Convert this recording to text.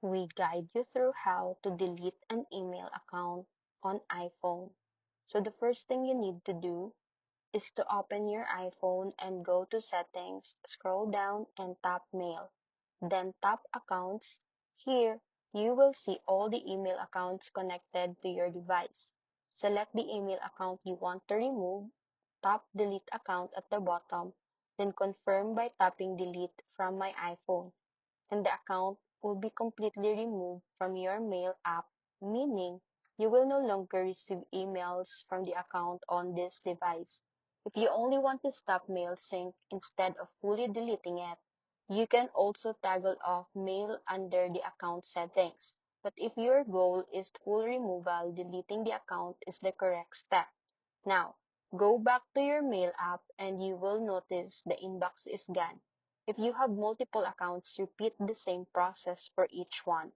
we guide you through how to delete an email account on iPhone. So the first thing you need to do is to open your iPhone and go to Settings, scroll down and tap Mail. Then tap Accounts. Here, you will see all the email accounts connected to your device. Select the email account you want to remove, tap Delete Account at the bottom, then confirm by tapping Delete from my iPhone, and the account will be completely removed from your mail app, meaning you will no longer receive emails from the account on this device. If you only want to stop mail sync instead of fully deleting it, you can also toggle off mail under the account settings. But if your goal is full removal, deleting the account is the correct step. Now, go back to your mail app and you will notice the inbox is gone. If you have multiple accounts, repeat the same process for each one.